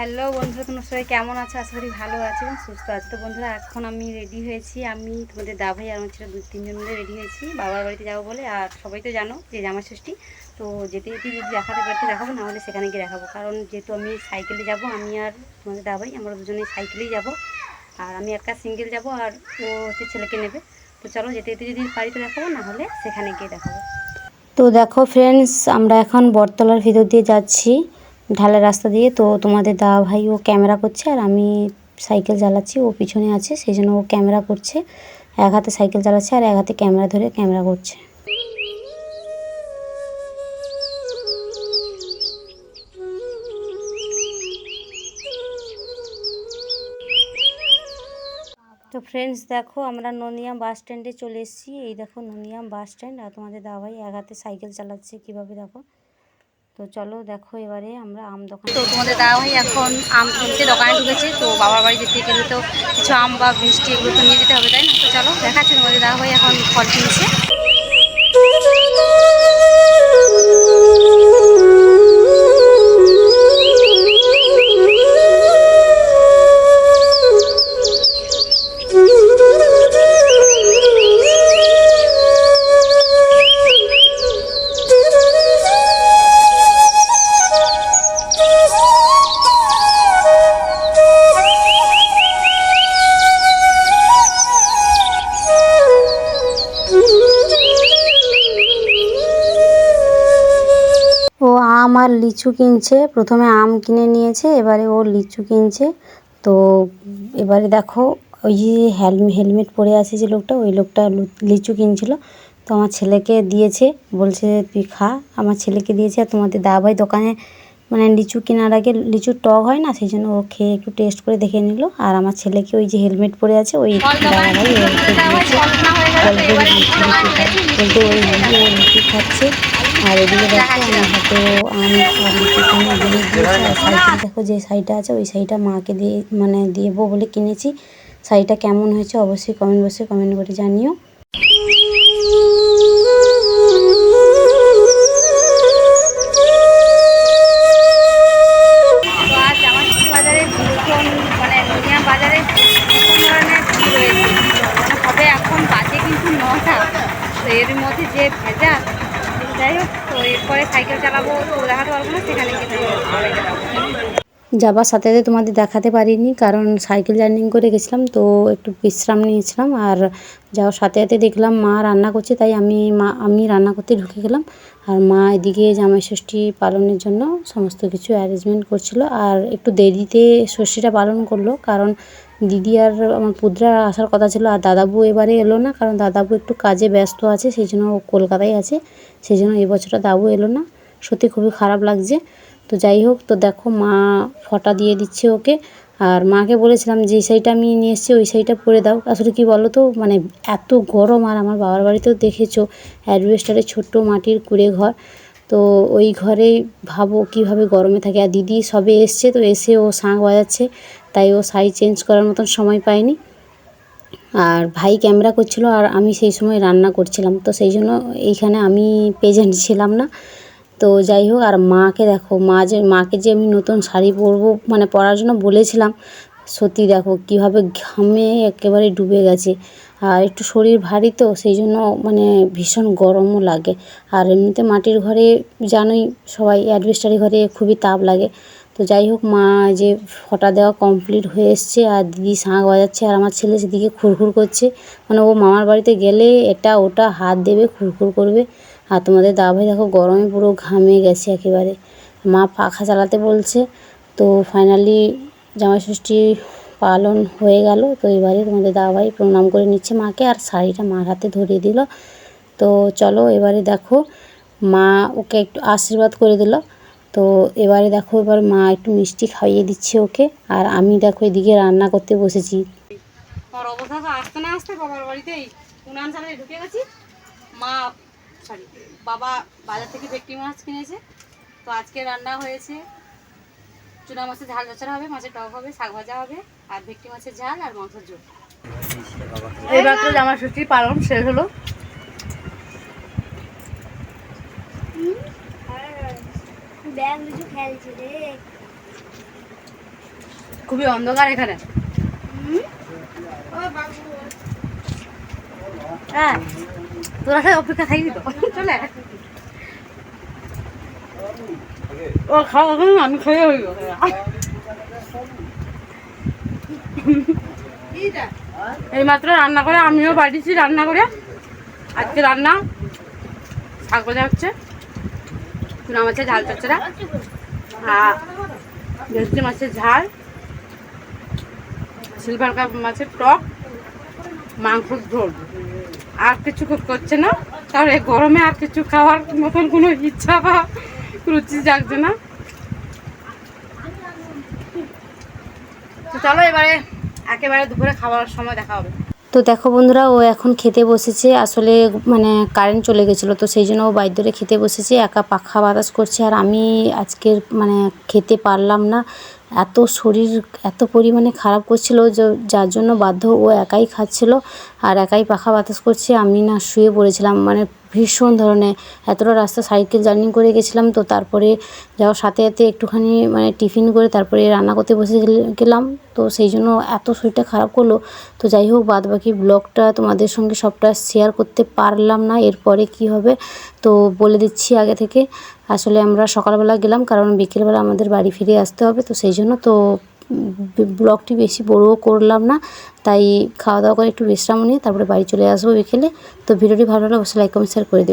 Hello বন্ধুরা, তোমরা সবাই কেমন আছো? আশা করি ভালো আছো এবং সুস্থ আছো। তো বন্ধুরা, এখন আমি রেডি হয়েছি। আমি তোমাদের দাভাই আর আমার ছেলে 2-3 জন মিলে রেডি হয়েছি বাবার বাড়িতে যাবো বলে। আর সবাই তো জানো যে জামাই ষষ্ঠী, তো যেতে যেতে যদি দেখাতে পারতে দেখাবো, না হলে সেখানে গিয়ে দেখাবো। কারণ যেহেতু আমি সাইকেলে যাব, আমি আর তোমাদের দাভাই আমরা দুজনেই সাইকেলেই যাব। আর আমি একা সিঙ্গেল যাব, আর ও হচ্ছে ছেলেকে নেবে। তো চলো, যেতে যেতে যদি পারি তো দেখাবো, না হলে সেখানে গিয়ে দেখাবো। তো দেখো ফ্রেন্ডস, আমরা এখন বটতলার ভিতর দিয়ে যাচ্ছি, ঢালের রাস্তা দিয়ে। তো তোমাদের দাদা ভাই ও ক্যামেরা করছে, আর আমি সাইকেল চালাচ্ছি, ও পিছনে আছে, সেই জন্য ও ক্যামেরা করছে। এক হাতে সাইকেল চালাচ্ছে আর এক হাতে ক্যামেরা ধরে ক্যামেরা করছে। তো ফ্রেন্ডস দেখো, আমরা ননিয়াম বাস স্ট্যান্ডে চলে এসেছি। এই দেখো ননিয়াম বাস স্ট্যান্ড, আর তোমাদের দাদা ভাই এক হাতে সাইকেল চালাচ্ছে কীভাবে দেখো। তো চলো দেখো, এবারে আমরা আম দোকান। তো তোমাদের দাদা ভাই এখন আম কিনতে দোকানে ঢুকেছে। তো বাবার বাড়ি যেতে গেলে তো কিছু আম বা মিষ্টি এগুলো তো নিয়ে যেতে হবে, তাই না? তো চলো দেখাচ্ছে, তোমাদের দাদা ভাই এখন ফল কিনছে। ও আম আর লিচু কিনছে। প্রথমে আম কিনে নিয়েছে, এবারে ও লিচু কিনছে। তো এবারে দেখো, ওই যে হেলমেট পরে আছে যে লোকটা, ওই লোকটা লিচু কিনছিল। তো আমার ছেলেকে দিয়েছে, বলছে তুই খা। আমার ছেলেকে দিয়েছে। আর তোমাদের দাদাভাই দোকানে মানে লিচু কেনার আগে লিচুর টক হয় না, সেই জন্য ও খেয়ে একটু টেস্ট করে দেখে নিল। আর আমার ছেলেকে ওই যে হেলমেট পরে আছে ওই দাদাভাই ওকে দিয়েছে, বলতে ওই লিচু খাচ্ছে। আর এদিকে দেখো আমার হাতেও আম আর লিচু কিনে দিয়ে দিয়েছে। আর সাইকেল দেখো যে শাড়িটা আছে, ওই শাড়িটা মাকে দিয়ে মানে দেবো বলে কিনেছি। শাড়িটা কেমন হয়েছে অবশ্যই কমেন্ট বক্সে কমেন্ট করে জানিও। তো আজ জামাষষ্ঠী বাজারে ভীষণ মানে নদিয়া বাজারে ভীষণ ধরনের ভিড় রয়েছে। মানে হবে এখন বাজে কিন্তু 9টা। তো এর মধ্যে যে ভেজা, যাই হোক, তো এরপরে সাইকেল চালাবো, তো দেখাতে পারবো না, সেখানে গিয়ে যাবার সাথে সাথে তোমাদের দেখাতে পারিনি, কারণ সাইকেল জার্নি করে গেছিলাম, তো একটু বিশ্রাম নিয়েছিলাম। আর যাওয়ার সাথে সাথে দেখলাম মা রান্না করছে, তাই আমি রান্না করতে ঢুকে গেলাম। আর মা এদিকে জামাই ষষ্ঠী পালনের জন্য সমস্ত কিছু অ্যারেঞ্জমেন্ট করছিল। আর একটু দেরিতে ষষ্ঠীটা পালন করলো, কারণ দিদি আর আমার পুত্রা আসার কথা ছিল। আর দাদাবু এবারে এলো না, কারণ দাদাবু একটু কাজে ব্যস্ত আছে, সেই জন্য ও কলকাতায় আছে, সেই জন্য এবছরটা দাদু এলো না। সত্যি খুবই খারাপ লাগছে। তো যাই হোক, তো দেখো মা ফটা দিয়ে দিচ্ছে ওকে। আর মাকে বলেছিলাম যে শাড়িটা আমি নিয়ে এসেছি ওই শাড়িটা পরে দাও। আসলে কি বলো তো, মানে এত গরম। আর আমার বাবার বাড়িতেও দেখেছো অ্যাডভেস্টারের ছোট্ট মাটির কুঁড়ে ঘর, তো ওই ঘরেই ভাবো কীভাবে গরমে থাকে। আর দিদি সবে এসছে, তো এসে ও শাঁখ বাজাচ্ছে, তাই ও শাড়ি চেঞ্জ করার মতন সময় পায়নি। আর ভাই ক্যামেরা করছিল, আর আমি সেই সময় রান্না করছিলাম, তো সেই জন্য এইখানে আমি প্রেজেন্ট ছিলাম না। তো যাই হোক, আর মাকে দেখো, মাকে যে আমি নতুন শাড়ি পরবো মানে পরার জন্য বলেছিলাম, সত্যি দেখো কীভাবে ঘামে একেবারে ডুবে গেছে। আর একটু শরীর ভারী, তো সেই জন্য মানে ভীষণ গরমও লাগে। আর এমনিতে মাটির ঘরে জানোই সবাই, অ্যাডভেস্টারি ঘরে খুবই তাপ লাগে। তো যাই হোক, মা যে ফটা দেওয়া কমপ্লিট হয়ে এসছে, আর দিদি শাঁখ বাজাচ্ছে, আর আমার ছেলে সেদিকে খুরখুর করছে। মানে ও মামার বাড়িতে গেলে এটা ওটা হাত দেবে, খুরখুর করবে। আর তোমাদের দাদাভাই দেখো গরমে পুরো ঘামে গেছে একেবারে। মা পাখা চালাতে বলছে। তো ফাইনালি জামাই ষষ্ঠী পালন হয়ে গেল। তো এবারে তোমাদের দাদাভাই প্রণাম করে নিচ্ছে মাকে, আর শাড়িটা মার হাতে ধরিয়ে দিল। তো চলো এবারে দেখো, মা ওকে একটু আশীর্বাদ করে দিল। তো এবারে দেখো, এবার মা একটু মিষ্টি খাইয়ে দিচ্ছে ওকে। আর আমি দেখো এদিকে রান্না করতে বসেছি। আর অবস্থা তো আসতে না আসতে বাবার বাড়িতেই উনান চালায় ঢুকে গেছি। মা সরি বাবা বাজার থেকে ভেটকি মাছ কিনেছে। তো আজকে রান্না হয়েছে চুনা মাছের ঝাল চচ্চড়া হবে, মাছের টক হবে, শাক ভাজা হবে, আর ভেটকি মাছের ঝাল আর মাংসের ঝোল। এইবার তো জামাই ষষ্ঠী পালন শেষ হলো। খুবই অন্ধকার এখানে। হ্যাঁ, তোরা সাথে অপেক্ষা থাকবি তো, চলে ও খাওয়া আমি খেয়ে হইব। এই মাত্র রান্না করে আমিও বাড়িছি রান্না করে। আজকে রান্না শাক ভাজা হচ্ছে, চুনা মাছের ঝাল চচ্চড়া, আর ভেটকি মাছের ঝাল, সিলভার কাপ মাছের টক, মাংসের ঝোল। আর কিছু করছে না, কারণ এই গরমে আর কিছু খাওয়ার মতন কোনো ইচ্ছা বা রুচি জাগছে না। তো চলো এবারে একেবারে দুপুরে খাওয়ার সময় দেখা হবে। তো দেখো বন্ধুরা, ও এখন খেতে বসেছে। আসলে মানে কারেন্ট চলে গেছিলো, তো সেই জন্য ও বাইর ধরে খেতে বসেছে, একা পাখা বাতাস করছে। আর আমি আজকের মানে খেতে পারলাম না, এত শরীর এত পরিমাণে খারাপ করছিল, যার জন্য বাধ্য ও একাই খাচ্ছিল আর একাই পাখা বাতাস করছে। আমি না শুয়ে পড়েছিলাম, মানে ভীষণ ধরনের এতটা রাস্তা সাইকেল জার্নি করে গেছিলাম। তো তারপরে যাওয়ার সাথে সাথে একটুখানি মানে টিফিন করে তারপরে রান্না করতে বসে গেলাম। তো সেই জন্য এত শরীরটা খারাপ করলো। তো যাই হোক, বাদ বাকি ব্লগটা তোমাদের সঙ্গে সবটা শেয়ার করতে পারলাম না। এরপরে কি হবে তো বলে দিচ্ছি আগে থেকে। আসলে আমরা সকালবেলা গেলাম, কারণ বিকেলবেলা আমাদের বাড়ি ফিরে আসতে হবে। তো সেই জন্য তো ব্লগটি বেশি বড়ও করলাম না, তাই খাওয়া দাওয়া করে একটু বিশ্রাম নিয়ে তারপরে বাড়ি চলে আসবো বিকেলে। তো ভিডিওটি ভালো লাগলে অবশ্যই লাইক কমেন্ট শেয়ার করে দেবেন।